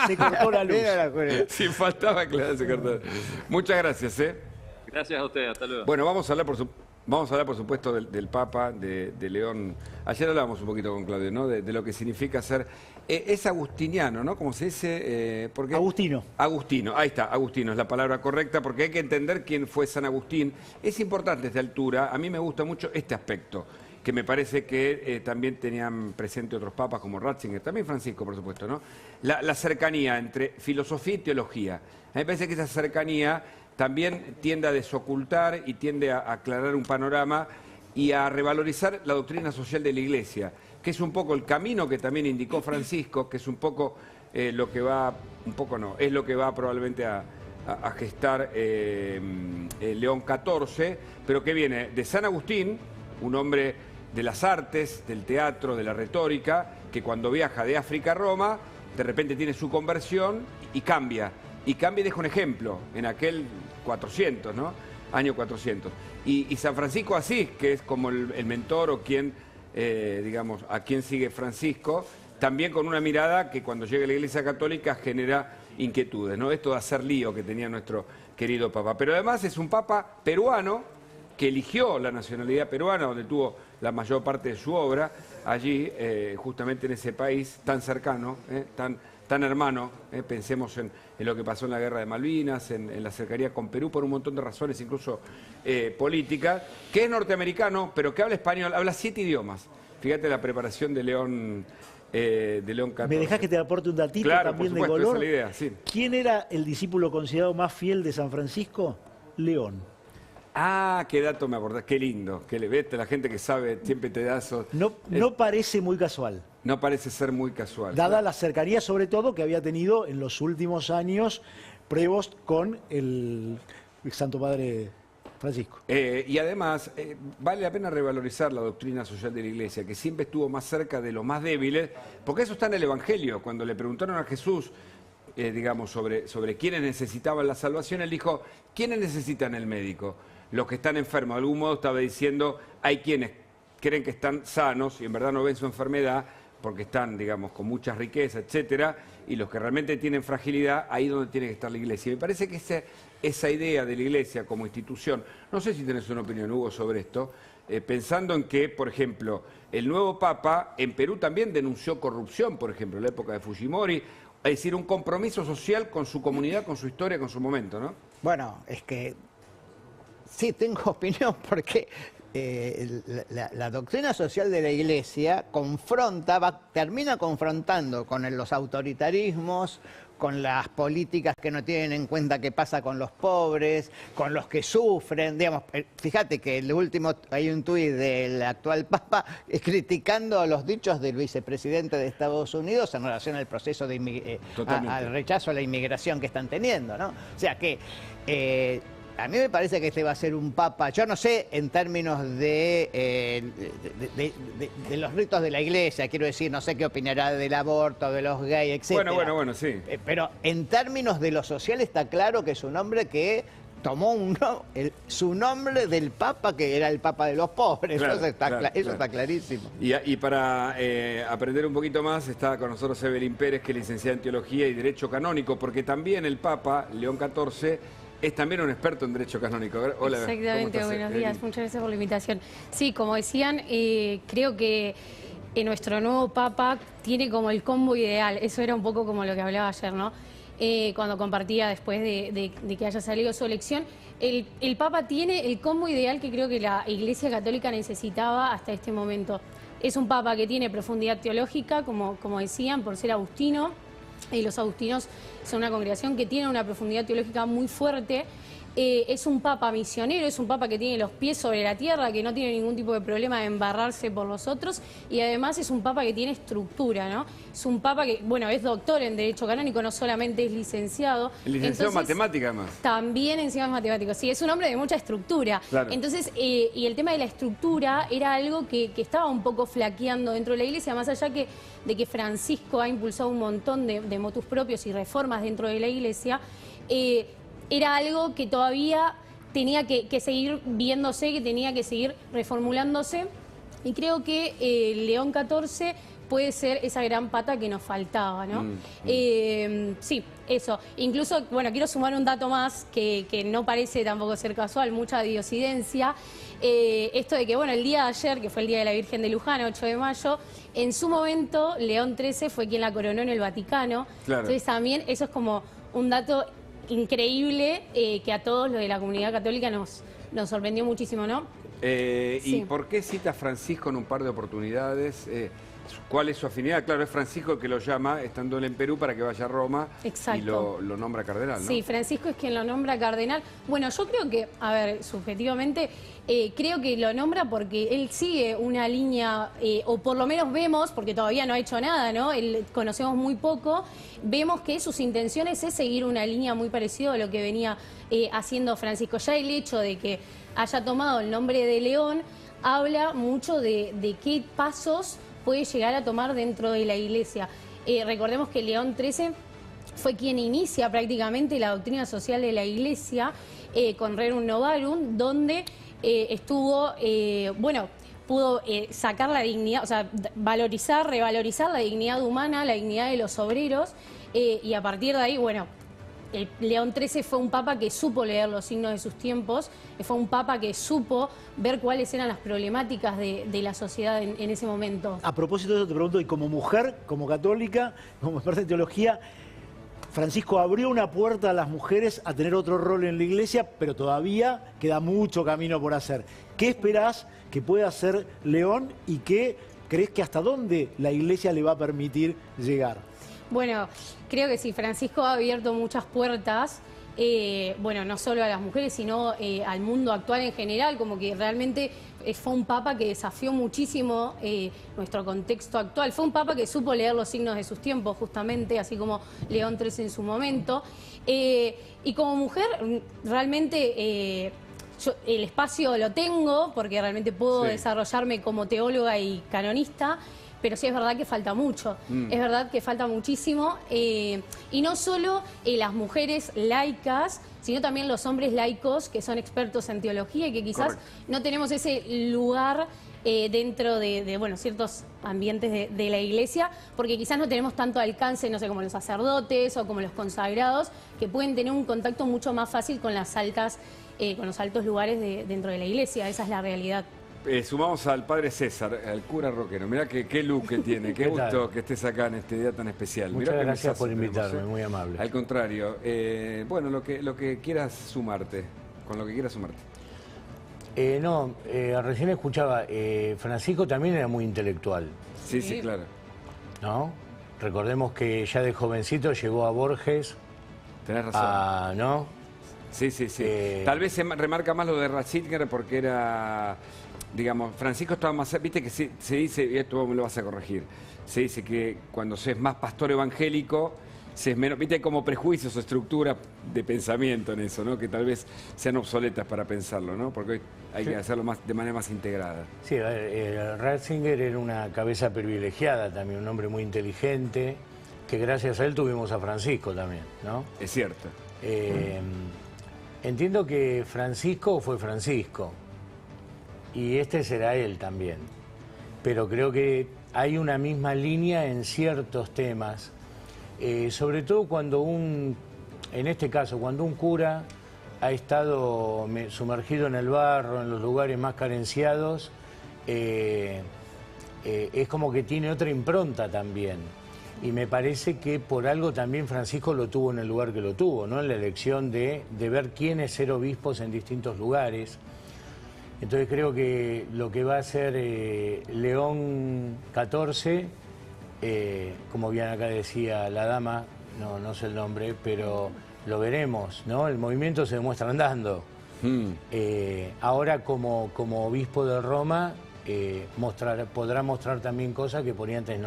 se cortó la luz. Si faltaba, claro, se cortó. Muchas gracias, ¿eh? Gracias a usted, hasta luego. Bueno, vamos a hablar, por supuesto, del Papa, de León. Ayer hablábamos un poquito con Claudio, ¿no? De lo que significa ser... es agustiniano, ¿no? Como se dice... porque... Agustino. Agustino, ahí está, Agustino es la palabra correcta, porque hay que entender quién fue San Agustín. Es importante a esta altura, a mí me gusta mucho este aspecto, que me parece que también tenían presente otros papas como Ratzinger, también Francisco, por supuesto, ¿no? La cercanía entre filosofía y teología. A mí me parece que esa cercanía también tiende a desocultar y tiende a aclarar un panorama y a revalorizar la doctrina social de la Iglesia, que es un poco el camino que también indicó Francisco, que es un poco lo que va, un poco no, es lo que va probablemente a gestar León XIV, pero que viene de San Agustín, un hombre de las artes, del teatro, de la retórica, que cuando viaja de África a Roma, de repente tiene su conversión y cambia. Y cambia y deja un ejemplo en aquel 400, ¿no? Año 400. Y San Francisco Asís, que es como el mentor o quien, digamos, a quien sigue Francisco, también con una mirada que cuando llega a la Iglesia Católica genera inquietudes, ¿no? Esto de hacer lío que tenía nuestro querido Papa. Pero además es un Papa peruano que eligió la nacionalidad peruana, donde tuvo la mayor parte de su obra, allí, justamente en ese país tan cercano, tan hermano, pensemos en lo que pasó en la Guerra de Malvinas, en la cercanía con Perú, por un montón de razones, incluso políticas, que es norteamericano, pero que habla español, habla 7 idiomas. Fíjate la preparación de León XIV. ¿Me dejás que te aporte un datito también de color? Esa es la idea, sí. ¿Quién era el discípulo considerado más fiel de San Francisco? León. Ah, qué dato me acordás, qué lindo. Que le ves, la gente que sabe siempre te da eso. No parece muy casual. No parece ser muy casual. Dada la cercanía, sobre todo, que había tenido en los últimos años Prevost con el Santo Padre Francisco. Y además, vale la pena revalorizar la doctrina social de la Iglesia, que siempre estuvo más cerca de los más débiles, porque eso está en el Evangelio. Cuando le preguntaron a Jesús, digamos, sobre quiénes necesitaban la salvación, él dijo, ¿quiénes necesitan el médico? Los que están enfermos. De algún modo estaba diciendo, hay quienes creen que están sanos y en verdad no ven su enfermedad porque están, digamos, con mucha riqueza, etcétera, y los que realmente tienen fragilidad, ahí es donde tiene que estar la Iglesia. Y me parece que esa idea de la Iglesia como institución, no sé si tenés una opinión, Hugo, sobre esto, pensando en que, por ejemplo, el nuevo Papa en Perú también denunció corrupción, por ejemplo, en la época de Fujimori, es decir, un compromiso social con su comunidad, con su historia, con su momento, ¿no? Bueno, es que sí tengo opinión porque la doctrina social de la Iglesia termina confrontando con los autoritarismos, con las políticas que no tienen en cuenta qué pasa con los pobres, con los que sufren. Digamos, fíjate que hay un tuit del actual Papa criticando los dichos del vicepresidente de Estados Unidos en relación al proceso al rechazo a la inmigración que están teniendo, ¿no? O sea que a mí me parece que este va a ser un papa, yo no sé en términos de los ritos de la Iglesia, quiero decir, no sé qué opinará del aborto, de los gays, etc. Bueno, sí. Pero en términos de lo social está claro que es un hombre que tomó su nombre del papa, que era el papa de los pobres. Claro, eso está clarísimo. Y para aprender un poquito más, está con nosotros Evelyn Pérez, que es licenciada en Teología y Derecho Canónico, porque también el Papa, León XIV, es también un experto en Derecho Canónico. Hola, exactamente, buenos días, muchas gracias por la invitación. Sí, como decían, creo que nuestro nuevo Papa tiene como el combo ideal, eso era un poco como lo que hablaba ayer, ¿no? Cuando compartía después de que haya salido su elección, el Papa tiene el combo ideal que creo que la Iglesia Católica necesitaba hasta este momento. Es un Papa que tiene profundidad teológica, como decían, por ser agustino, y los agustinos son una congregación que tiene una profundidad teológica muy fuerte. Es un papa misionero, es un papa que tiene los pies sobre la tierra, que no tiene ningún tipo de problema de embarrarse por los otros, y además es un papa que tiene estructura, ¿no? Es un papa que, bueno, es doctor en Derecho Canónico, no solamente es licenciado. El licenciado en matemática, además. También encima es matemático, sí, es un hombre de mucha estructura. Claro. Entonces, y el tema de la estructura era algo que estaba un poco flaqueando dentro de la Iglesia, más allá de que Francisco ha impulsado un montón de motus propios y reformas dentro de la Iglesia, era algo que todavía tenía que seguir viéndose, que tenía que seguir reformulándose. Y creo que León XIV puede ser esa gran pata que nos faltaba, ¿no? Sí, eso. Incluso, bueno, quiero sumar un dato más que no parece tampoco ser casual, mucha diosidencia. Esto de que, bueno, el día de ayer, que fue el Día de la Virgen de Luján, 8 de mayo, en su momento León XIII fue quien la coronó en el Vaticano. Claro. Entonces también eso es como un dato increíble que a todos los de la comunidad católica nos sorprendió muchísimo, ¿no? ¿Y Sí. por qué cita a Francisco en un par de oportunidades? ¿Cuál es su afinidad? Claro, es Francisco el que lo llama, estando él en Perú, para que vaya a Roma. Exacto. Y lo nombra cardenal, ¿no? Sí, Francisco es quien lo nombra cardenal. Bueno, yo creo que, a ver, subjetivamente, creo que lo nombra porque él sigue una línea, o por lo menos vemos, porque todavía no ha hecho nada, ¿no? Conocemos muy poco, vemos que sus intenciones es seguir una línea muy parecida a lo que venía haciendo Francisco. Ya el hecho de que haya tomado el nombre de León habla mucho de qué pasos puede llegar a tomar dentro de la Iglesia. Recordemos que León XIII fue quien inicia prácticamente la doctrina social de la Iglesia con Rerum Novarum, donde estuvo, bueno, pudo sacar la dignidad, o sea, valorizar, revalorizar la dignidad humana, la dignidad de los obreros, y a partir de ahí, bueno, León XIII fue un papa que supo leer los signos de sus tiempos, fue un papa que supo ver cuáles eran las problemáticas de la sociedad en ese momento. A propósito de eso te pregunto, y como mujer, como católica, como experta en teología, Francisco abrió una puerta a las mujeres a tener otro rol en la Iglesia, pero todavía queda mucho camino por hacer. ¿Qué esperás que pueda hacer León y qué crees que hasta dónde la Iglesia le va a permitir llegar? Bueno, creo que sí, Francisco ha abierto muchas puertas, bueno, no solo a las mujeres, sino al mundo actual en general, como que realmente fue un papa que desafió muchísimo nuestro contexto actual. Fue un papa que supo leer los signos de sus tiempos, justamente, así como León XIII en su momento. Y como mujer, realmente yo el espacio lo tengo, porque realmente puedo desarrollarme como teóloga y canonista, pero sí es verdad que falta mucho, es verdad que falta muchísimo, y no solo las mujeres laicas, sino también los hombres laicos que son expertos en teología y que quizás no tenemos ese lugar dentro de bueno, ciertos ambientes de la Iglesia, porque quizás no tenemos tanto alcance, no sé, como los sacerdotes o como los consagrados, que pueden tener un contacto mucho más fácil con las altas, con los altos lugares dentro de la Iglesia. Esa es la realidad. Sumamos al padre César, al cura rockero. Mirá qué look que tiene, qué gusto que estés acá en este día tan especial. Muchas Mirá gracias por invitarme, muy amable. Al contrario, bueno, lo que quieras sumarte, con lo que quieras sumarte. Recién escuchaba, Francisco también era muy intelectual, Sí, sí, claro. ¿no? Recordemos que ya de jovencito llegó a Borges, Tenés razón. ¿no? Sí, sí, sí. Tal vez se remarca más lo de Ratzinger porque era, digamos, Francisco estaba más, viste que se dice, y esto me lo vas a corregir, se dice que cuando se es más pastor evangélico, se es menos, viste, como prejuicios o estructuras de pensamiento en eso, ¿no? Que tal vez sean obsoletas para pensarlo, ¿no? Porque hoy hay que hacerlo de manera más integrada. Sí, Ratzinger era una cabeza privilegiada también, un hombre muy inteligente, que gracias a él tuvimos a Francisco también, ¿no? Es cierto. Entiendo que Francisco fue Francisco y este será él también, pero creo que hay una misma línea en ciertos temas, sobre todo cuando en este caso, cuando un cura ha estado sumergido en el barro, en los lugares más carenciados, es como que tiene otra impronta también. Y me parece que por algo también Francisco lo tuvo en el lugar que lo tuvo, ¿no? En la elección de ver quiénes ser obispos en distintos lugares. Entonces creo que lo que va a hacer León XIV, como bien acá decía la dama, no sé el nombre, pero lo veremos, ¿no? El movimiento se demuestra andando. Ahora como obispo de Roma podrá mostrar también cosas que por ahí antes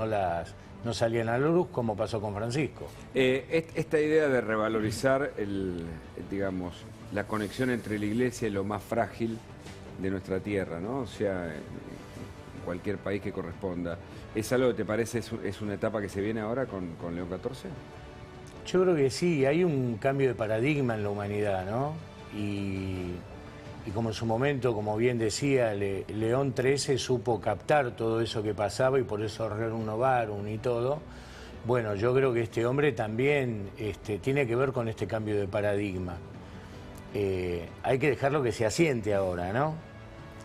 no salían a la luz, como pasó con Francisco. Esta idea de revalorizar digamos, la conexión entre la Iglesia y lo más frágil de nuestra tierra, ¿no? O sea, en cualquier país que corresponda. ¿Es algo que te parece, es una etapa que se viene ahora con León XIV? Yo creo que sí, hay un cambio de paradigma en la humanidad, ¿no? Y y como en su momento, como bien decía, León XIII supo captar todo eso que pasaba y por eso Rerum Novarum y todo. Bueno, yo creo que este hombre también tiene que ver con este cambio de paradigma. Hay que dejarlo que se asiente ahora, ¿no?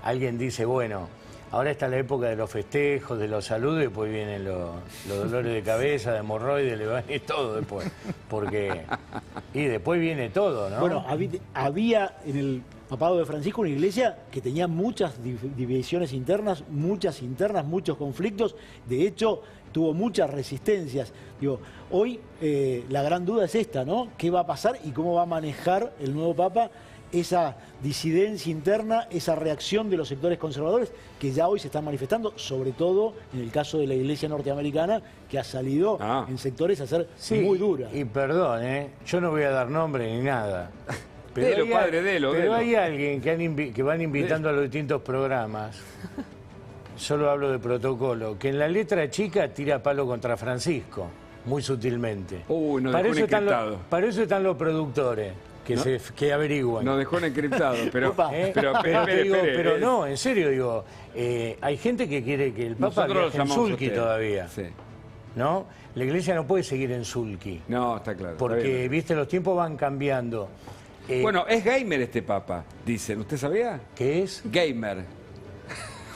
Alguien dice, bueno, ahora está la época de los festejos, de los saludos, y después vienen los dolores de cabeza, de hemorroides, y todo después. Y después viene todo, ¿no? Bueno, había en el papado de Francisco una iglesia que tenía muchas divisiones internas, muchos conflictos. De hecho, tuvo muchas resistencias. Digo, hoy la gran duda es esta, ¿no? ¿Qué va a pasar y cómo va a manejar el nuevo Papa esa disidencia interna, esa reacción de los sectores conservadores que ya hoy se están manifestando, sobre todo en el caso de la iglesia norteamericana, que ha salido en sectores a ser muy dura? Y perdón, yo no voy a dar nombre ni nada. Pero hay alguien que van invitando a los distintos programas, solo hablo de protocolo, que en la letra chica tira palo contra Francisco, muy sutilmente. Nos para, dejó eso encriptado. para eso están los productores, que averigüen. Nos dejó encriptado, pero no, en serio digo, hay gente que quiere que el Papa viaje en sulky todavía. Sí. ¿No? La iglesia no puede seguir en sulky. No, está claro. Porque, viste, los tiempos van cambiando. Bueno, es gamer este Papa, dicen. ¿Usted sabía? ¿Qué es? Gamer.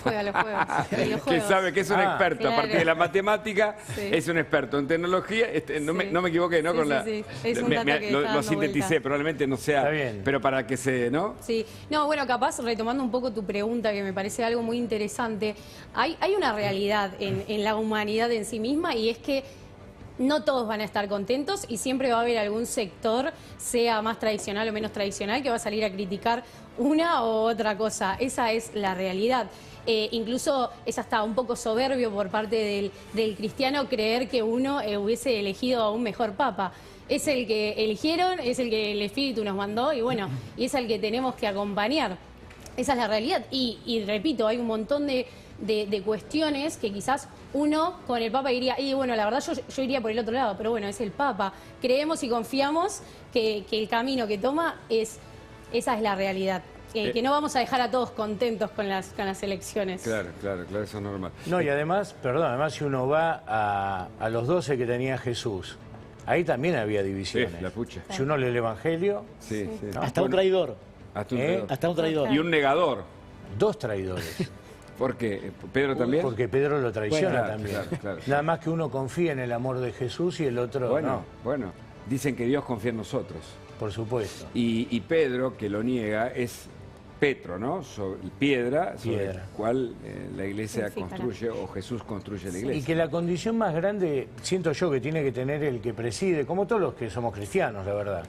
Juega los juegos, videojuegos. Que sabe que es un experto, claro. a partir de la matemática, es un experto en tecnología. No me equivoqué, ¿no? Sí. Es un dato que está lo dando sinteticé, vuelta. probablemente no sea, Está bien. pero para que se, ¿no? Sí, no, bueno, capaz retomando un poco tu pregunta, que me parece algo muy interesante, hay una realidad en la humanidad en sí misma, y es que no todos van a estar contentos y siempre va a haber algún sector, sea más tradicional o menos tradicional, que va a salir a criticar una u otra cosa. Esa es la realidad. Incluso es hasta un poco soberbio por parte del cristiano creer que uno hubiese elegido a un mejor papa. Es el que eligieron, es el que el Espíritu nos mandó y bueno, y es el que tenemos que acompañar. Esa es la realidad. Y repito, hay un montón de cuestiones que quizás uno con el Papa diría, y bueno, la verdad yo iría por el otro lado, pero bueno, es el Papa. Creemos y confiamos que el camino que toma esa es la realidad. Que no vamos a dejar a todos contentos con las elecciones. Claro, eso es normal. No, y además, además si uno va a los 12 que tenía Jesús, ahí también había divisiones. Sí, la pucha. Si uno lee el Evangelio... Sí. Hasta un traidor. Hasta un traidor. Y un negador. 2 traidores. ¿Por qué? ¿Pedro también? Porque Pedro lo traiciona Bueno, también. Claro. Nada más que uno confía en el amor de Jesús y el otro no. Bueno, dicen que Dios confía en nosotros. Por supuesto. Y Pedro, que lo niega, es Petro, ¿no? Piedra sobre la cual la iglesia construye, o Jesús construye la iglesia. Y que la condición más grande, siento yo, que tiene que tener el que preside, como todos los que somos cristianos, la verdad,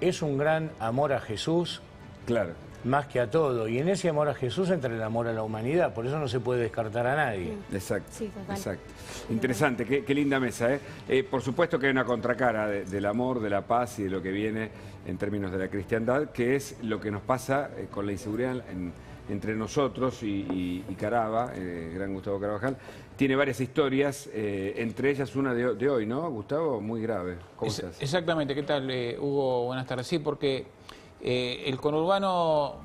es un gran amor a Jesús. Claro. Más que a todo. Y en ese amor a Jesús entra el amor a la humanidad. Por eso no se puede descartar a nadie. Exacto. Sí, total. Exacto. Interesante, qué linda mesa, ¿eh? Por supuesto que hay una contracara del amor, de la paz y de lo que viene en términos de la cristiandad, que es lo que nos pasa con la inseguridad entre nosotros y Carava, gran Gustavo Carvajal. Tiene varias historias, entre ellas una de hoy, ¿no, Gustavo? Muy grave. ¿Cómo estás? Exactamente. ¿Qué tal, Hugo? Buenas tardes. Sí, porque el conurbano